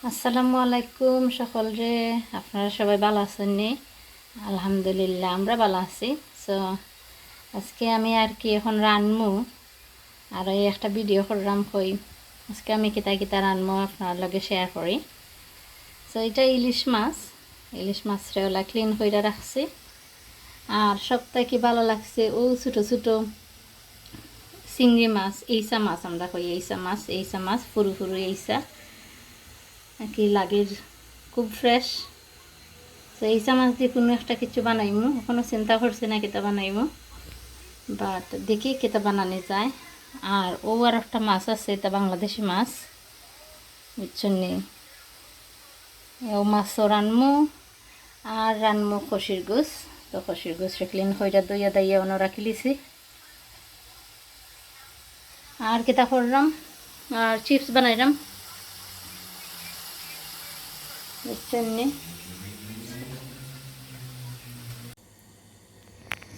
আসসালামু আলাইকুম সকলরে। আপনারা সবাই ভালো আছেন নি? আলহামদুলিল্লাহ আমরা ভালো আছি। সো আজকে আমি আর কি এখন রানমু আর এই একটা ভিডিও করলাম কই আজকে আমি কিতা কিতা রানমু আপনার লগে শেয়ার করি। সো এটা ইলিশ মাছরে ওলা ক্লিন করে রাখছি। আর সবথেকে কি ভালো লাগছে ও ছোটো ছোটো চিংড়ি মাছ, এইসা মাছ আমরা কই এইসা মাছ ফুরু ফুরু এইসা কি লাগে, খুব ফ্রেশ। তো এই মাছ দিয়ে কোনো একটা কিছু বানাইমু, এখনও চিন্তা করছি না কেতা বানাইমু, বাট দেখি কেতা বানানো যায়। আর ও আর একটা মাছ আছে, এটা বাংলাদেশি মাছ, বুঝছেন নি? ও মাছও রানমু আর রানমু খসির গোছ। তো খসির গোছ ক্লিন কইরা দইয়া দাইয়া অন্য রাখি লিছি। আর কেতা করলাম আর চিপস বানাইলাম, বুঝছেন নি?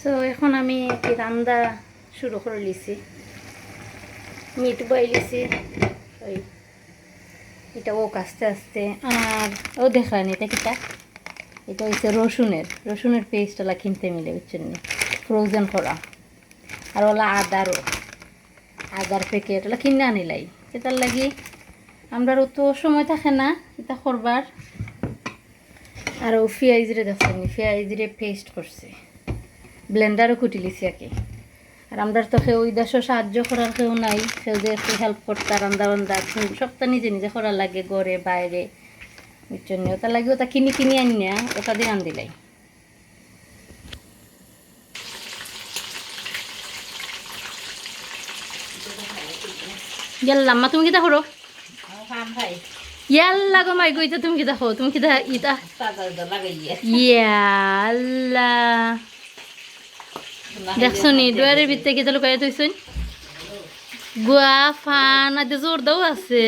তো এখন আমি কি রান্না শুরু করে লিছি, মিট বইলিছি ওই এটা ও আস্তে আস্তে। আর ও দেখান এটা কিটা, এটা হচ্ছে রসুনের পেস্ট ওলা কিনতে মিলে, বুঝছেন নি? ফ্রোজেন করা। আর ওলা আদার প্যাকেট ওলা কিনে আনিলাই, সেটার লাগি আমরা তো সময় থাকে না এটা করবার। আর ও পেঁয়াজরে দেখছেন, পেঁয়াজরে পেস্ট করছে, ব্লেন্ডারও কুটি লিছি আর কি। আর আমরা তো কেউ ওই দেশও সাহায্য করার কেউ নাই, কেউ যে একটু হেল্প করতে রান্না বান্ধা সবটা নিজে নিজে করার লাগে, ঘরে বাইরে, বুঝছেন নি? ওটা লাগে ওটা কিনি আনি না, ওটা দিয়ে আন দিলাই। ইয়াল্লাম্মা তুমি কিতা করো? ইয়াল্লা গো মাই গইতা তুমি কিতা খাও? তুমি কিতা ইতা ইয়াল্লা দেখছো নি ডুয়ারের ভিতরে কিতা লুকাই থইছুন? গুয়া ফান আদে জোরদাও আছে,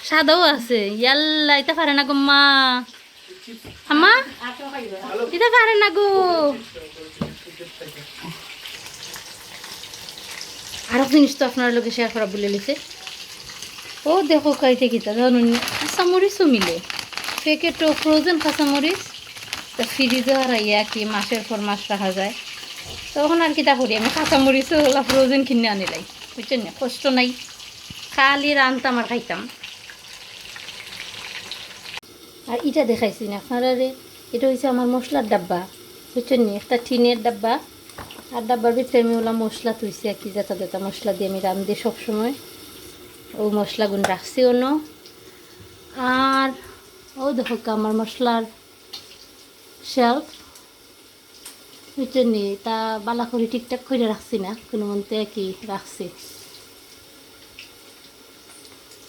সাদাও আছে। ইয়াল্লা ইতা পারে না গো মা, আম্মা ইতা পারে না গো। আর জিনিস তো আপনার লোকে শেয়ার করা বলে লিছে। ও দেখো খাইতে কিতা জানুন, কাঁচামরিচও মিলে, প্যাকেটও ফ্রোজেন কাঁচামরিচ। তা ফ্রিজে হারাইয়া কি মাসের পর মাস রাখা যায়। তখন আর কিতা করি, আমি কাঁচামরিচও ওলা ফ্রোজেন কিনে আনিলাই, বুঝছেন না? কষ্ট নাই, খালি রানতাম আর খাইতাম। আর এটা দেখাইছি না আপনারা, এটা হচ্ছে আমার মশলার ডাব্বা, বুঝছেন নি? একটা টিনের ডাব্বা। আর ডাব্বার ভিতরে আমি ওলা মশলা তুইছি আর কি, যেটা মশলা দিয়ে আমি রান্ধি সবসময়, ও মশলাগুলো রাখছি অন্য। আর ও দেখো আমার মশলার শেলফ, বুঝছেন নি? তা বালা করে ঠিকঠাক করে রাখছি না, কোনো মতে কি রাখছি।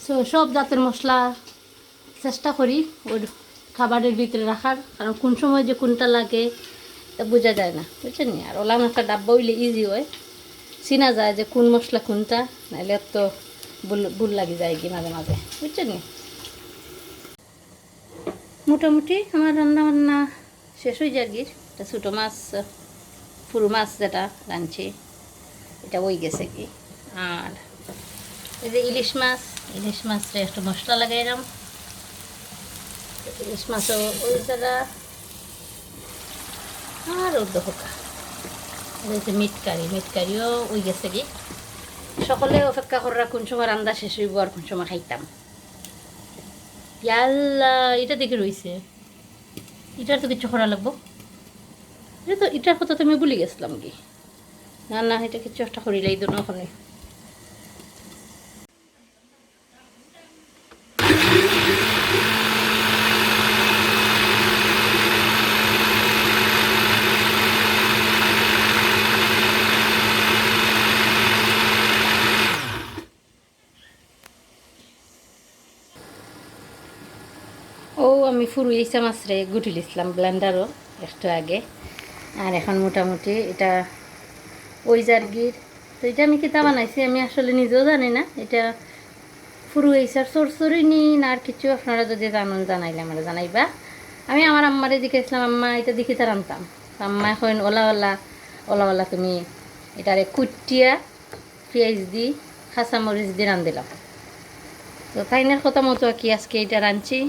সো সব জাতের মশলা চেষ্টা করি ওর খাবারের ভিতরে রাখার, কারণ কোন সময় যে কোনটা লাগে তা বোঝা যায় না, বুঝছেন নি? আর ওলা একটা ডাব্বা হইলে ইজি হয়, চিনা যায় যে কোন মশলা কোনটা, নাহলে তো ভুল লাগি যায় কি মাঝে মাঝে, বুঝছেন নি? মোটামুটি আমার রান্না বান্না শেষ হয়ে যায় গির। এটা ছোটো মাছ, পুরো মাছ যেটা রাঁধছি এটা ওই গেছে কি। আর এই যে ইলিশ মাছটা একটু মশলা লাগাইলাম, ইলিশ মাছও ওই জায়গা। আর ওর দোকা যে মিট কারিও ওই গেছে কি। সকলে অপেক্ষা করা কোন সময় রান্না শেষ হইব আর কোন সময় খাইতাম। ইয়াল্লা এটা দেখে রয়েছে, এটার তো কিছু করা লাগবো। এটা তো এটার কথা তো আমি ভুলে গেছিলাম কি। না এটা কিছু একটা করিলে এই দুটো ওখানে। ও আমি ফুরু ইসা মাছরে গুটি লিছিলাম ব্লেন্ডারও একটু আগে। আর এখন মোটামুটি এটা ওই জার্গির। তো এটা আমি কিতা বানাইছি আমি আসলে নিজেও জানি না, এটা ফুরু ইসার সরসরি নি না আর কিছু। আপনারা যদি জানুন জানাইলে আমরা জানাইবা। আমি আমার আম্মারে জিজ্ঞাসলাম, আম্মা এটা দেখি তার আনতাম। আম্মা এখন ওলা তুমি এটারে কুটিয়া পেঁয়াজ দি কাঁচামরিচ দিয়ে রান দিলাম। তো তাইনের কথা মতো কি আজকে এটা রাঁধছি।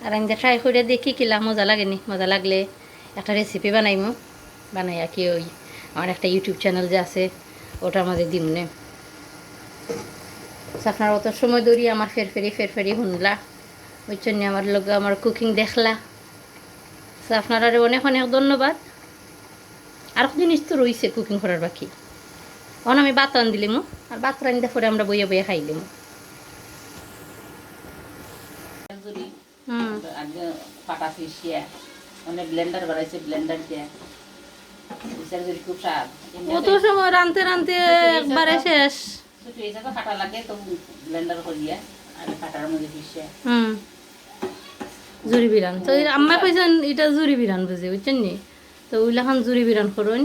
আর আমি ট্রাই করে দেখি কিলা মজা লাগেনি, মজা লাগলে একটা রেসিপি বানাইমু, বানাই আর কি ওই আমার একটা ইউটিউব চ্যানেল যে আছে ওটার মধ্যে দিমনে। আপনার অত সময় ধরি আমার ফেরফেরি শুনলা, ওই জন্য আমার লোক আমার কুকিং দেখলা। আপনারা অনেক অনেক ধন্যবাদ। আর জিনিস তো রয়েছে কুকিং করার বাকি, অন আমি বাত আন দিলিমু, আর বাত রান দিয়ে পরে আমরা বইয়ে বইয়ে খাইলিমু। ফাটা ফিসিয়া মানে ব্লেন্ডার বাড়াইছে, ব্লেন্ডার দিয়ে খুব স্বাদ। অত সময় রানতে রানতে একবারে শেষ। ছোট এসে তো ফাটা লাগে, তো ব্লেন্ডার করিয়া আর ফাটার মধ্যে ফিসিয়া জুরি বিরান তো আম্মা কইছেন এটা জুরি বিরান বুঝে, বুঝছেন নি? তো ওইলাখান জুরি বিরান করুন।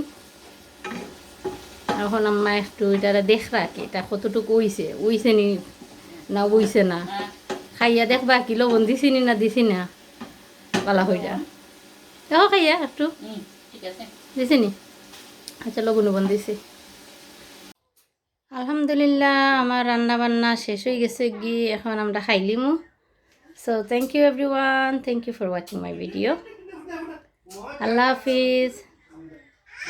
এখন আম্মা একটু এটা দেখরা কি এটা কতটুকু উইছে নি না উইছে না, খাইয়া দেখবা কি লবণ দিছি নি না দিছি না, বালা হয়ে যা। দেখো খাইয়া একটু ঠিক আছে দিছি নি, আচ্ছা লবণ দিছি। আলহামদুলিল্লাহ আমার রান্না বান্না শেষ হয়ে গেছে গিয়ে, এখন আমরা খাইলিমু। So thank you everyone, thank you for watching my video. Allah Hafiz.